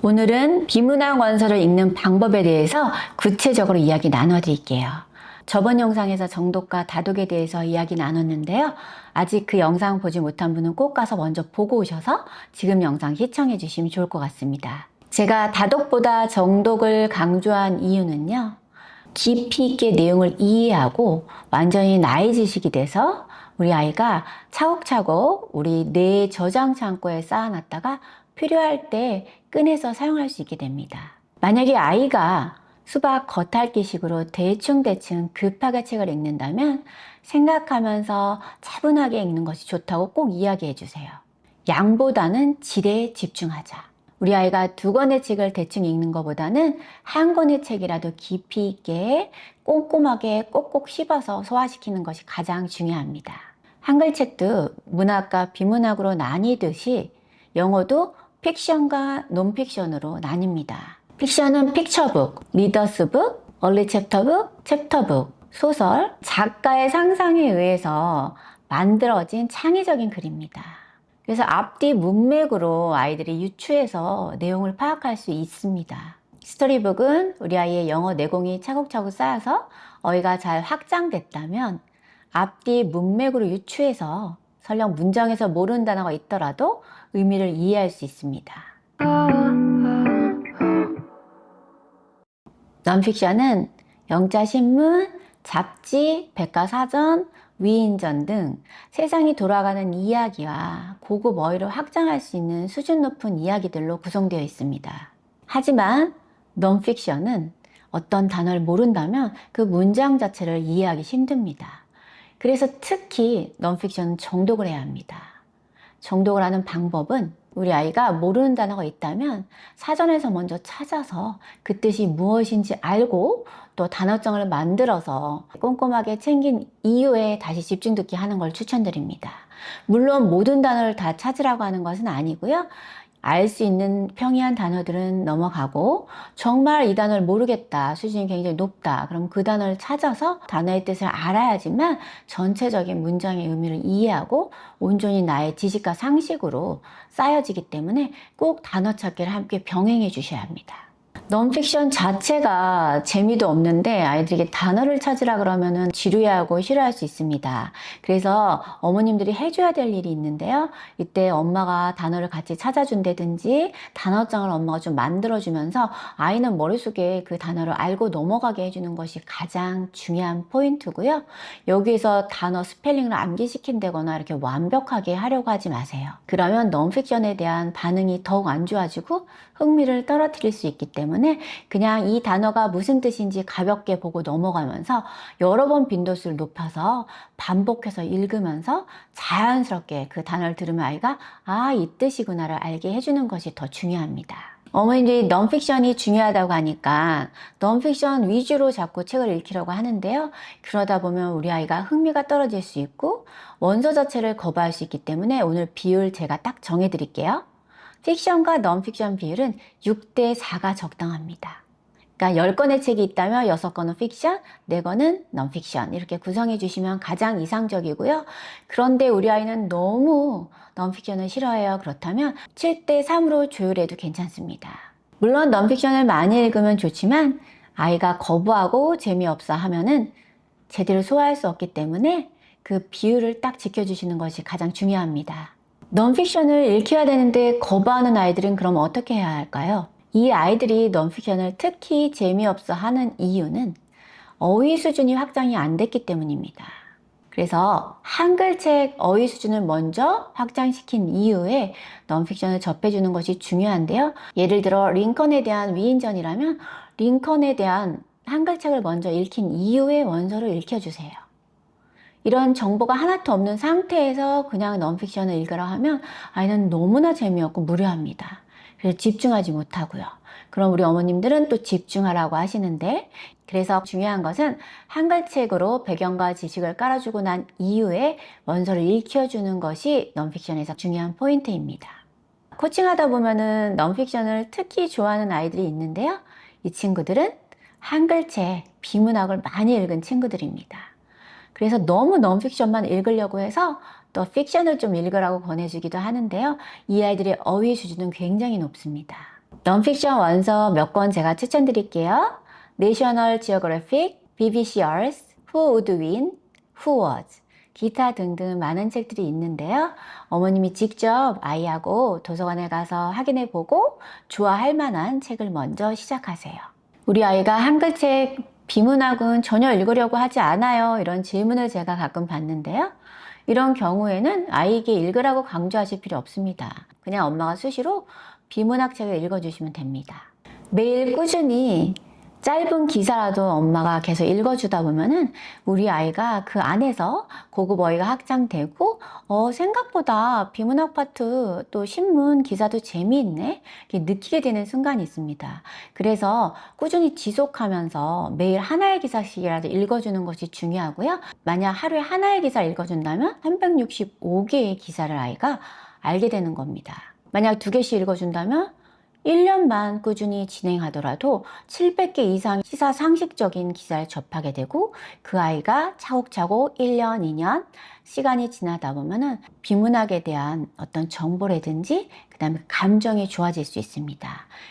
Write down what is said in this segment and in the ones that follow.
오늘은 비문학 원서를 읽는 방법에 대해서 구체적으로 이야기 나눠드릴게요. 저번 영상에서 정독과 다독에 대해서 이야기 나눴는데요. 아직 그 영상 보지 못한 분은 꼭 가서 먼저 보고 오셔서 지금 영상 시청해 주시면 좋을 것 같습니다. 제가 다독보다 정독을 강조한 이유는요. 깊이 있게 내용을 이해하고 완전히 나의 지식이 돼서 우리 아이가 차곡차곡 우리 뇌 저장 창고에 쌓아놨다가 필요할 때 꺼내서 사용할 수 있게 됩니다. 만약에 아이가 수박 겉핥기식으로 대충대충 급하게 책을 읽는다면 생각하면서 차분하게 읽는 것이 좋다고 꼭 이야기해 주세요. 양보다는 질에 집중하자. 우리 아이가 두 권의 책을 대충 읽는 것보다는 한 권의 책이라도 깊이 있게 꼼꼼하게 꼭꼭 씹어서 소화시키는 것이 가장 중요합니다. 한글 책도 문학과 비문학으로 나뉘듯이 영어도 픽션과 논픽션으로 나뉩니다. 픽션은 픽처북, 리더스북, 얼리 챕터북, 챕터북, 소설, 작가의 상상에 의해서 만들어진 창의적인 글입니다. 그래서 앞뒤 문맥으로 아이들이 유추해서 내용을 파악할 수 있습니다. 스토리북은 우리 아이의 영어 내공이 차곡차곡 쌓여서 어휘가 잘 확장됐다면 앞뒤 문맥으로 유추해서 설령 문장에서 모르는 단어가 있더라도 의미를 이해할 수 있습니다. 넌픽션은 영자신문, 잡지, 백과사전, 위인전 등 세상이 돌아가는 이야기와 고급 어휘를 확장할 수 있는 수준 높은 이야기들로 구성되어 있습니다. 하지만 넌픽션은 어떤 단어를 모른다면 그 문장 자체를 이해하기 힘듭니다. 그래서 특히 넌픽션은 정독을 해야 합니다. 정독을 하는 방법은 우리 아이가 모르는 단어가 있다면 사전에서 먼저 찾아서 그 뜻이 무엇인지 알고 또 단어장을 만들어서 꼼꼼하게 챙긴 이후에 다시 집중 듣기 하는 걸 추천드립니다. 물론 모든 단어를 다 찾으라고 하는 것은 아니고요. 알 수 있는 평이한 단어들은 넘어가고 정말 이 단어를 모르겠다, 수준이 굉장히 높다, 그럼 그 단어를 찾아서 단어의 뜻을 알아야지만 전체적인 문장의 의미를 이해하고 온전히 나의 지식과 상식으로 쌓여지기 때문에 꼭 단어 찾기를 함께 병행해 주셔야 합니다. 넌픽션 자체가 재미도 없는데 아이들에게 단어를 찾으라 그러면은 지루해하고 싫어할 수 있습니다. 그래서 어머님들이 해줘야 될 일이 있는데요. 이때 엄마가 단어를 같이 찾아준다든지 단어장을 엄마가 좀 만들어주면서 아이는 머릿속에 그 단어를 알고 넘어가게 해주는 것이 가장 중요한 포인트고요. 여기에서 단어 스펠링을 암기시킨다거나 이렇게 완벽하게 하려고 하지 마세요. 그러면 넌픽션에 대한 반응이 더욱 안 좋아지고 흥미를 떨어뜨릴 수 있기 때문에 그냥 이 단어가 무슨 뜻인지 가볍게 보고 넘어가면서 여러 번 빈도수를 높여서 반복해서 읽으면서 자연스럽게 그 단어를 들으면 아이가 이 뜻이구나를 알게 해주는 것이 더 중요합니다. 어머님들이 넌픽션이 중요하다고 하니까 넌픽션 위주로 자꾸 책을 읽히려고 하는데요. 그러다 보면 우리 아이가 흥미가 떨어질 수 있고 원서 자체를 거부할 수 있기 때문에 오늘 비율 제가 딱 정해 드릴게요. 픽션과 넌픽션 비율은 6대4가 적당합니다. 그러니까 10권의 책이 있다면 6권은 픽션, 4권은 넌픽션 이렇게 구성해 주시면 가장 이상적이고요. 그런데 우리 아이는 너무 넌픽션을 싫어해요. 그렇다면 7대3으로 조율해도 괜찮습니다. 물론 넌픽션을 많이 읽으면 좋지만 아이가 거부하고 재미없어 하면은 제대로 소화할 수 없기 때문에 그 비율을 딱 지켜주시는 것이 가장 중요합니다. 넌픽션을 읽혀야 되는데 거부하는 아이들은 그럼 어떻게 해야 할까요? 이 아이들이 넌픽션을 특히 재미없어 하는 이유는 어휘 수준이 확장이 안 됐기 때문입니다. 그래서 한글책 어휘 수준을 먼저 확장시킨 이후에 넌픽션을 접해주는 것이 중요한데요. 예를 들어 링컨에 대한 위인전이라면 링컨에 대한 한글책을 먼저 읽힌 이후에 원서를 읽혀주세요. 이런 정보가 하나도 없는 상태에서 그냥 넌픽션을 읽으라 하면 아이는 너무나 재미없고 무료합니다. 그래서 집중하지 못하고요. 그럼 우리 어머님들은 또 집중하라고 하시는데, 그래서 중요한 것은 한글책으로 배경과 지식을 깔아주고 난 이후에 원서를 읽혀주는 것이 넌픽션에서 중요한 포인트입니다. 코칭하다 보면은 넌픽션을 특히 좋아하는 아이들이 있는데요. 이 친구들은 한글책, 비문학을 많이 읽은 친구들입니다. 그래서 너무 넌픽션만 읽으려고 해서 또 픽션을 좀 읽으라고 권해주기도 하는데요. 이 아이들의 어휘 수준은 굉장히 높습니다. 넌픽션 원서 몇 권 제가 추천드릴게요. National Geographic, BBC Earth, Who Would Win, Who Was, 기타 등등 많은 책들이 있는데요. 어머님이 직접 아이하고 도서관에 가서 확인해보고 좋아할 만한 책을 먼저 시작하세요. 우리 아이가 한글책 비문학은 전혀 읽으려고 하지 않아요. 이런 질문을 제가 가끔 받는데요. 이런 경우에는 아이에게 읽으라고 강조하실 필요 없습니다. 그냥 엄마가 수시로 비문학 책을 읽어주시면 됩니다. 매일 꾸준히 짧은 기사라도 엄마가 계속 읽어주다 보면은 우리 아이가 그 안에서 고급 어휘가 확장되고 생각보다 비문학 파트 또 신문 기사도 재미있네 이렇게 느끼게 되는 순간이 있습니다. 그래서 꾸준히 지속하면서 매일 하나의 기사씩이라도 읽어주는 것이 중요하고요. 만약 하루에 하나의 기사를 읽어준다면 365개의 기사를 아이가 알게 되는 겁니다. 만약 2개씩 읽어준다면 1년만 꾸준히 진행하더라도 700개 이상 시사 상식적인 기사를 접하게 되고 그 아이가 차곡차곡 1년, 2년 시간이 지나다 보면은 비문학에 대한 어떤 정보라든지 그 다음에 감정이 좋아질 수 있습니다.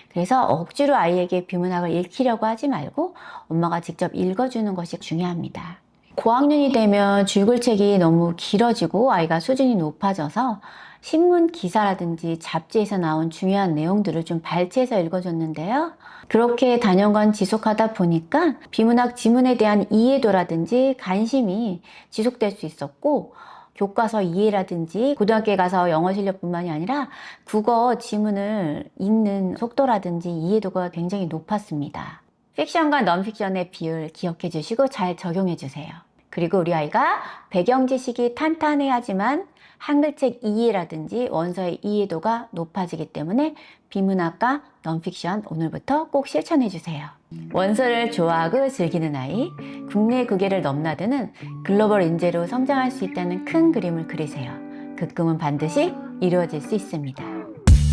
그래서 억지로 아이에게 비문학을 읽히려고 하지 말고 엄마가 직접 읽어주는 것이 중요합니다. 고학년이 되면 줄글책이 너무 길어지고 아이가 수준이 높아져서 신문 기사라든지 잡지에서 나온 중요한 내용들을 좀 발췌해서 읽어줬는데요. 그렇게 단연간 지속하다 보니까 비문학 지문에 대한 이해도라든지 관심이 지속될 수 있었고 교과서 이해라든지 고등학교에 가서 영어 실력뿐만이 아니라 국어 지문을 읽는 속도라든지 이해도가 굉장히 높았습니다. 픽션과 넌픽션의 비율 기억해 주시고 잘 적용해 주세요. 그리고 우리 아이가 배경 지식이 탄탄해야지만 한글책 이해라든지 원서의 이해도가 높아지기 때문에 비문학과 넌픽션 오늘부터 꼭 실천해 주세요. 원서를 좋아하고 즐기는 아이, 국내 국외를 넘나드는 글로벌 인재로 성장할 수 있다는 큰 그림을 그리세요. 그 꿈은 반드시 이루어질 수 있습니다.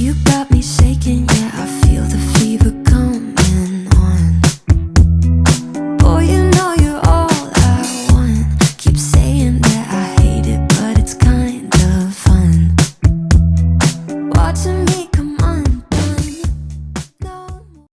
You got me shaking, yeah, I feel